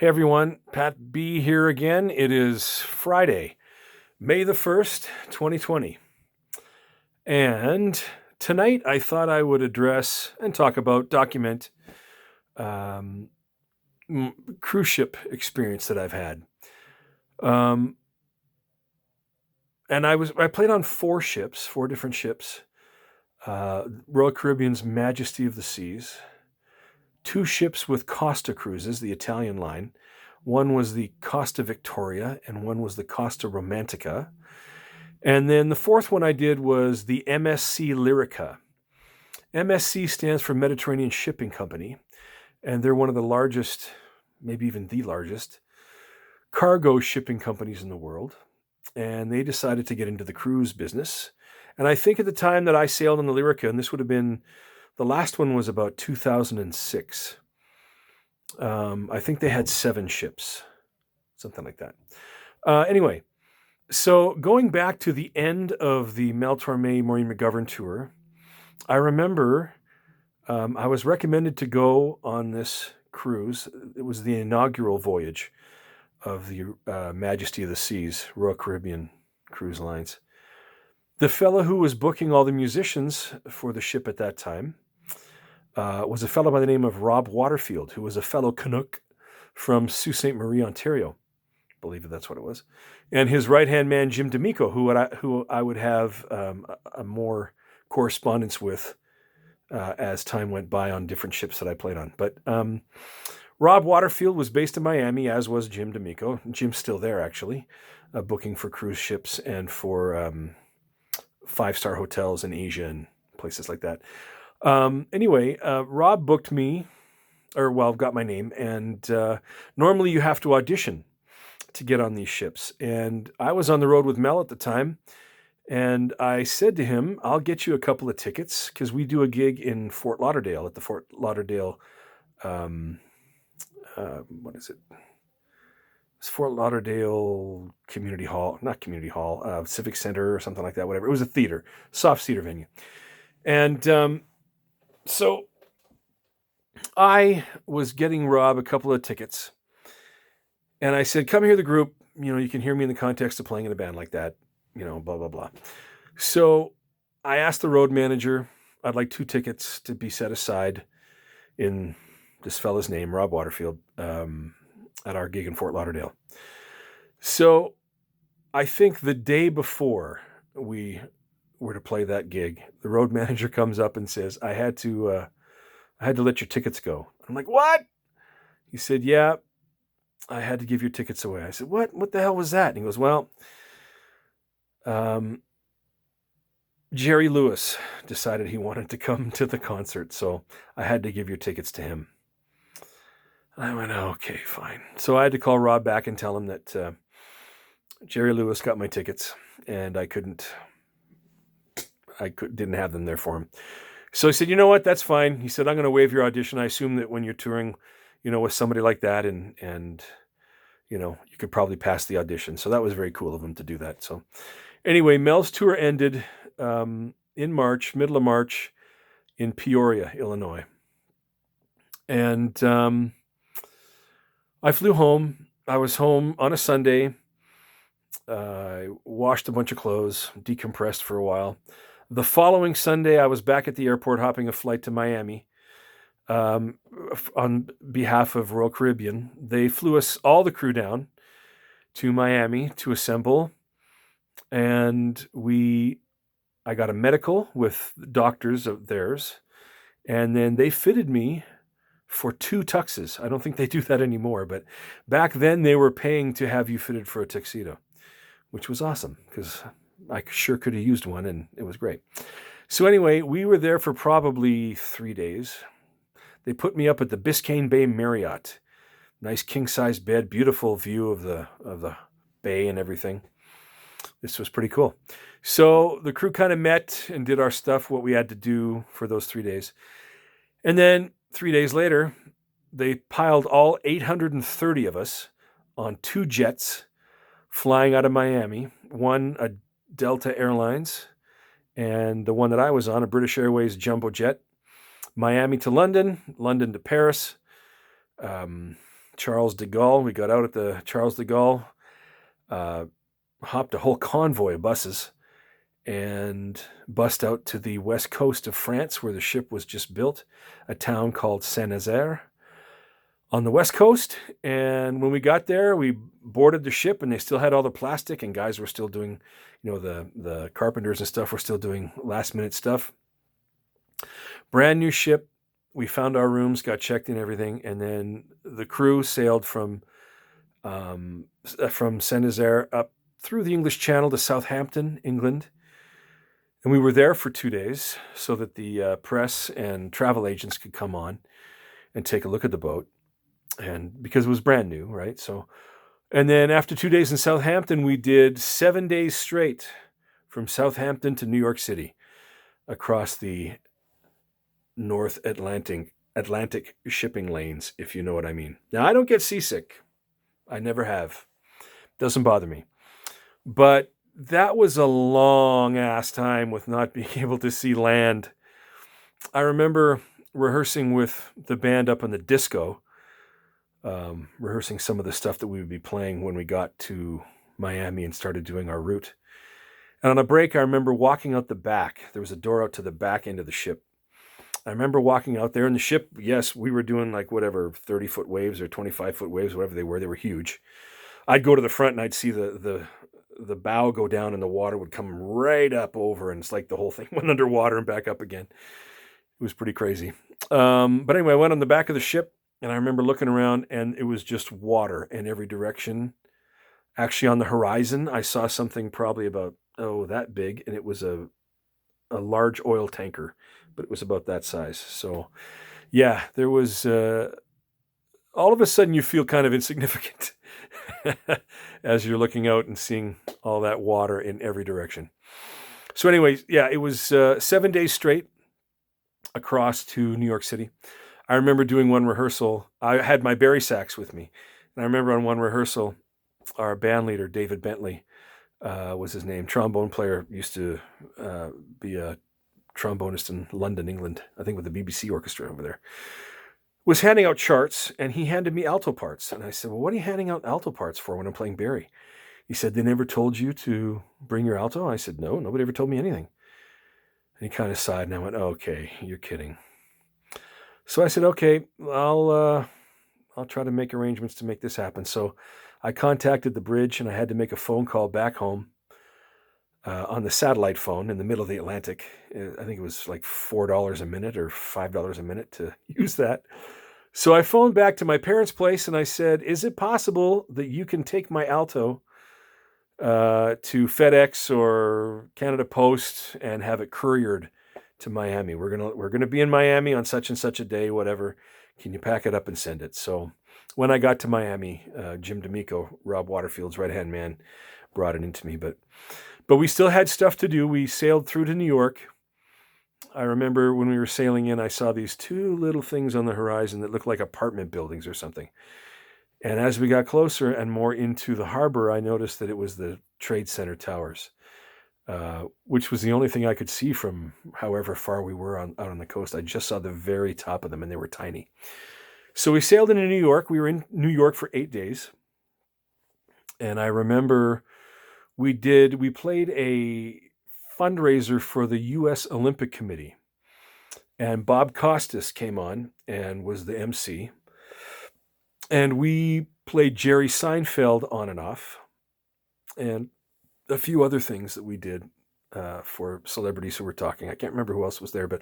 Hey everyone, Pat B here again. It is Friday, May the 1st, 2020. And tonight I thought I would address and talk about, document um, cruise ship experience that I've had. Um, and I played on four different ships. Royal Caribbean's Majesty of the Seas, two ships with Costa Cruises, the Italian line. One was the Costa Victoria and one was the Costa Romantica. And then the fourth one I did was the MSC Lyrica. MSC stands for Mediterranean Shipping Company, and they're one of the largest, maybe even the largest, cargo shipping companies in the world. And they decided to get into the cruise business. And I think at the time that I sailed on the Lyrica, and this would have been, the last one was about 2006. I think they had 7 ships, something like that. Anyway, so going back to the end of the Mel Torme Maureen McGovern tour, I remember I was recommended to go on this cruise. It was the inaugural voyage of the Majesty of the Seas, Royal Caribbean Cruise Lines. The fellow who was booking all the musicians for the ship at that time was a fellow by the name of Rob Waterfield, who was a fellow Canuck from Sault Ste. Marie, Ontario. I believe that's what it was. And his right-hand man, Jim D'Amico, who I would have a more correspondence with as time went by on different ships that I played on. But Rob Waterfield was based in Miami, as was Jim D'Amico. Jim's still there, actually, booking for cruise ships and for 5-star hotels in Asia and places like that. Anyway, Rob booked me, got my name, and normally you have to audition to get on these ships. And I was on the road with Mel at the time, and I said to him, I'll get you a couple of tickets, because we do a gig in Fort Lauderdale at the Fort Lauderdale, what is it? It's Fort Lauderdale Community Hall, not Community Hall, Civic Center or something like that, whatever. It was a theater, soft theater venue. And so I was getting Rob a couple of tickets, and I said, come hear the group. You can hear me in the context of playing in a band like that, blah, blah, blah. So I asked the road manager, I'd like 2 tickets to be set aside in this fella's name, Rob Waterfield, at our gig in Fort Lauderdale. So I think the day before we were to play that gig, the road manager comes up and says, I had to let your tickets go. I'm like, what? He said, yeah, I had to give your tickets away. I said, what? What the hell was that? And he goes, well, Jerry Lewis decided he wanted to come to the concert, so I had to give your tickets to him. And I went, okay, fine. So I had to call Rob back and tell him that Jerry Lewis got my tickets, and I didn't have them there for him. So he said, you know what, that's fine. He said, I'm going to waive your audition. I assume that when you're touring, with somebody like that, and you could probably pass the audition. So that was very cool of him to do that. So anyway, Mel's tour ended in March, middle of March, in Peoria, Illinois. And I flew home. I was home on a Sunday. I washed a bunch of clothes, decompressed for a while. The following Sunday, I was back at the airport hopping a flight to Miami on behalf of Royal Caribbean. They flew us, all the crew, down to Miami to assemble. And I got a medical with doctors of theirs. And then they fitted me for 2 tuxes. I don't think they do that anymore. But back then, they were paying to have you fitted for a tuxedo, which was awesome because I sure could have used one, and it was great. So anyway, we were there for probably 3 days. They put me up at the Biscayne Bay Marriott. Nice king-size bed, beautiful view of the bay and everything. This was pretty cool. So the crew kind of met and did our stuff, what we had to do for those 3 days. And then 3 days later, they piled all 830 of us on 2 jets flying out of Miami, one a Delta Airlines, and the one that I was on, a British Airways jumbo jet, Miami to London, London to Paris. Charles de Gaulle. We got out at the Charles de Gaulle, hopped a whole convoy of buses, and bussed out to the west coast of France, where the ship was just built, a town called Saint-Nazaire on the west coast. And when we got there, we boarded the ship, and they still had all the plastic, and guys were still doing, the carpenters and stuff were still doing last minute stuff. Brand new ship. We found our rooms, got checked in, everything, and then the crew sailed from Saint-Nazaire up through the English Channel to Southampton, England. And we were there for 2 days so that the press and travel agents could come on and take a look at the boat. And because it was brand new, right? So, and then after 2 days in Southampton, we did 7 days straight from Southampton to New York City across the North Atlantic shipping lanes, if you know what I mean. Now, I don't get seasick. I never have. Doesn't bother me. But that was a long-ass time with not being able to see land. I remember rehearsing with the band up in the disco, rehearsing some of the stuff that we would be playing when we got to Miami and started doing our route. And on a break, I remember walking out the back. There was a door out to the back end of the ship. I remember walking out there in the ship. Yes, we were doing like whatever, 30-foot waves or 25-foot waves, whatever they were. They were huge. I'd go to the front and I'd see the bow go down and the water would come right up over, and it's like the whole thing went underwater and back up again. It was pretty crazy. But anyway, I went on the back of the ship, and I remember looking around, and it was just water in every direction. Actually, on the horizon, I saw something probably about, that big, and it was a large oil tanker, but it was about that size. So, yeah, there was, all of a sudden you feel kind of insignificant as you're looking out and seeing all that water in every direction. So anyways, yeah, it was 7 days straight across to New York City. I remember doing one rehearsal. I had my Barry sax with me. And I remember on one rehearsal, our band leader, David Bentley, was his name. Trombone player, used to be a trombonist in London, England, I think with the BBC orchestra over there, was handing out charts, and he handed me alto parts. And I said, well, what are you handing out alto parts for when I'm playing Barry? He said, they never told you to bring your alto? I said, no, nobody ever told me anything. And he kind of sighed, and I went, okay, you're kidding. So I said, okay, I'll try to make arrangements to make this happen. So I contacted the bridge, and I had to make a phone call back home on the satellite phone in the middle of the Atlantic. I think it was like $4 a minute or $5 a minute to use that. So I phoned back to my parents' place, and I said, is it possible that you can take my alto to FedEx or Canada Post and have it couriered to Miami? We're gonna be in Miami on such and such a day, whatever. Can you pack it up and send it? So when I got to Miami, Jim D'Amico, Rob Waterfield's right-hand man, brought it into me. But we still had stuff to do. We sailed through to New York. I remember when we were sailing in, I saw these two little things on the horizon that looked like apartment buildings or something. And as we got closer and more into the harbor, I noticed that it was the Trade Center towers, which was the only thing I could see from however far we were out on the coast. I just saw the very top of them, and they were tiny. So we sailed into New York. We were in New York for 8 days. And I remember we played a fundraiser for the U.S. Olympic Committee. And Bob Costas came on and was the MC. And we played Jerry Seinfeld on and off, and a few other things that we did for celebrities who were talking. I can't remember who else was there, but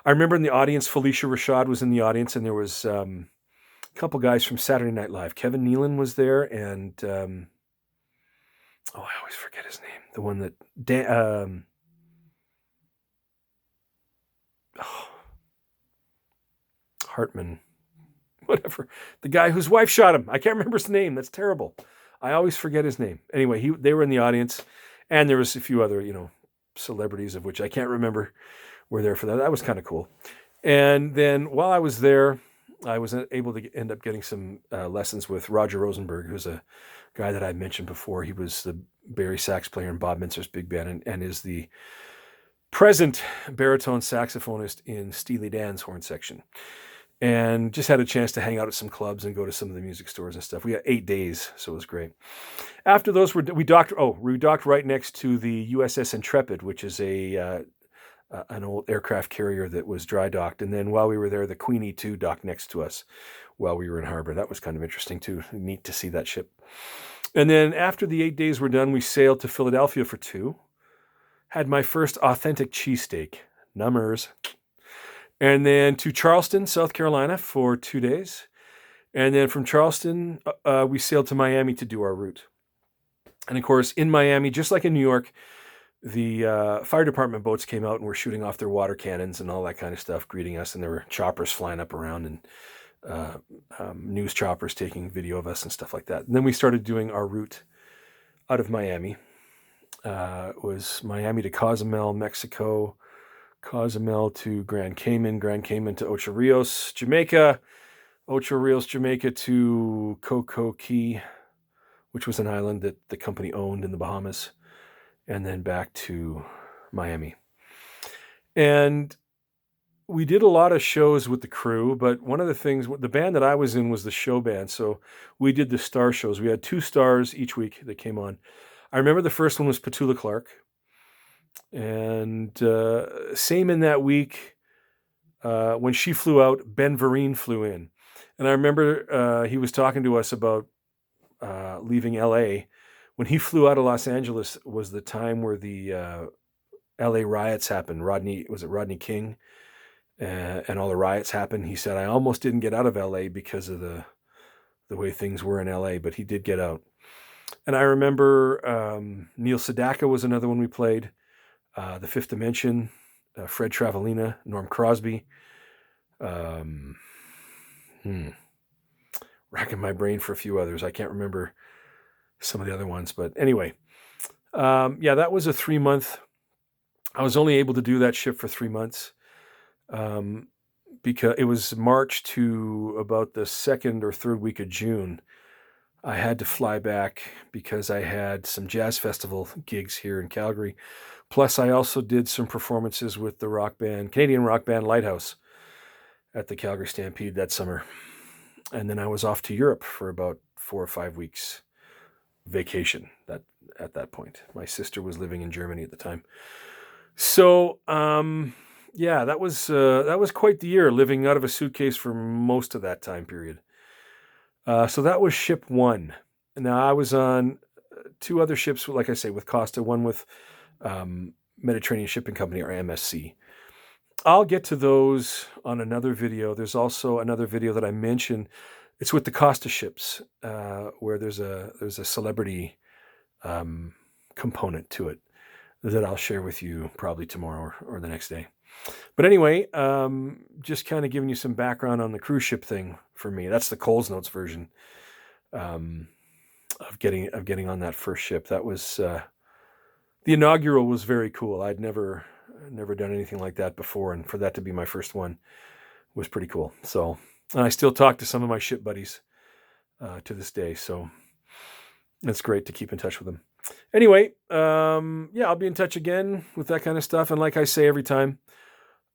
I remember in the audience, Felicia Rashad was in the audience, and there was a couple guys from Saturday Night Live. Kevin Nealon was there, and I always forget his name. The one that Hartman. Whatever, the guy whose wife shot him. I can't remember his name. That's terrible. I always forget his name. Anyway, they were in the audience, and there was a few other, celebrities of which I can't remember were there for that. That was kind of cool. And then while I was there, I was able to end up getting some lessons with Roger Rosenberg, who's a guy that I mentioned before. He was the Barry sax player in Bob Mintzer's big band and is the present baritone saxophonist in Steely Dan's horn section. and just had a chance to hang out at some clubs and go to some of the music stores and stuff. We had 8 days, so it was great. After those, we docked right next to the USS Intrepid, which is an old aircraft carrier that was dry docked. And then while we were there, the Queenie 2 docked next to us while we were in harbor. That was kind of interesting too. Neat to see that ship. And then after the 8 days were done, we sailed to Philadelphia for 2. Had my first authentic cheesesteak, numbers. And then to Charleston, South Carolina for 2 days. And then from Charleston, we sailed to Miami to do our route. And of course, in Miami, just like in New York, the fire department boats came out and were shooting off their water cannons and all that kind of stuff, greeting us. And there were choppers flying up around and news choppers taking video of us and stuff like that. And then we started doing our route out of Miami. It was Miami to Cozumel, Mexico, Cozumel to Grand Cayman to Ocho Rios, Jamaica, Ocho Rios, Jamaica to Coco Key, which was an island that the company owned in the Bahamas, and then back to Miami. And we did a lot of shows with the crew, but one of the things, the band that I was in was the show band. So we did the star shows. We had 2 stars each week that came on. I remember the first one was Petula Clark. And same in that week, when she flew out, Ben Vereen flew in. And I remember he was talking to us about leaving LA. When he flew out of Los Angeles was the time where the LA riots happened. Rodney King? And all the riots happened. He said, I almost didn't get out of LA because of the way things were in LA, but he did get out. And I remember Neil Sedaka was another one we played. The Fifth Dimension, Fred Travellina, Norm Crosby. Racking my brain for a few others. I can't remember some of the other ones, but anyway. That was a 3-month. I was only able to do that ship for 3 months. Because it was March to about the 2nd or 3rd week of June. I had to fly back because I had some jazz festival gigs here in Calgary. Plus, I also did some performances with the Canadian rock band Lighthouse at the Calgary Stampede that summer. And then I was off to Europe for about 4 or 5 weeks vacation at that point. My sister was living in Germany at the time. So, that was quite the year, living out of a suitcase for most of that time period. So that was ship 1. Now I was on 2 other ships, like I say, with Costa, one with Mediterranean Shipping Company, or MSC. I'll get to those on another video. There's also another video that I mentioned. It's with the Costa ships, where there's a celebrity component to it that I'll share with you probably tomorrow or the next day. But anyway, just kind of giving you some background on the cruise ship thing for me. That's the Coles Notes version of getting on that first ship. That was the inaugural was very cool. I'd never done anything like that before, and for that to be my first one was pretty cool. So, and I still talk to some of my ship buddies to this day. So it's great to keep in touch with them. Anyway, I'll be in touch again with that kind of stuff. And like I say every time,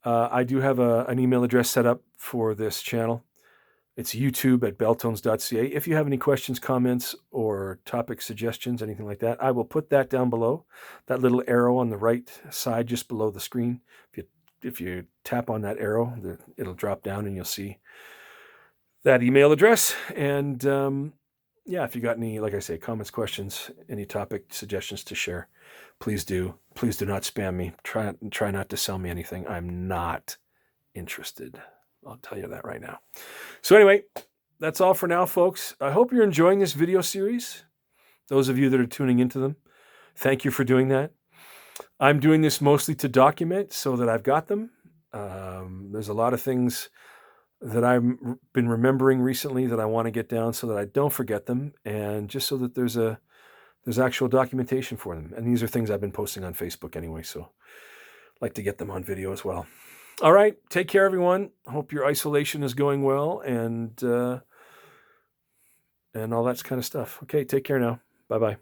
I do have an email address set up for this channel. It's youtube@belltones.ca. If you have any questions, comments, or topic suggestions, anything like that, I will put that down below. That little arrow on the right side, just below the screen. If you tap on that arrow, it'll drop down and you'll see that email address. And if you got any, like I say, comments, questions, any topic suggestions to share, please do. Please do not spam me. Try not to sell me anything. I'm not interested. I'll tell you that right now. So anyway, that's all for now, folks. I hope you're enjoying this video series. Those of you that are tuning into them, thank you for doing that. I'm doing this mostly to document so that I've got them. There's a lot of things that I've been remembering recently that I want to get down so that I don't forget them, and just so that there's actual documentation for them. And these are things I've been posting on Facebook anyway, so I'd like to get them on video as well. All right, take care, everyone. Hope your isolation is going well, and all that kind of stuff. Okay, take care now. Bye-bye.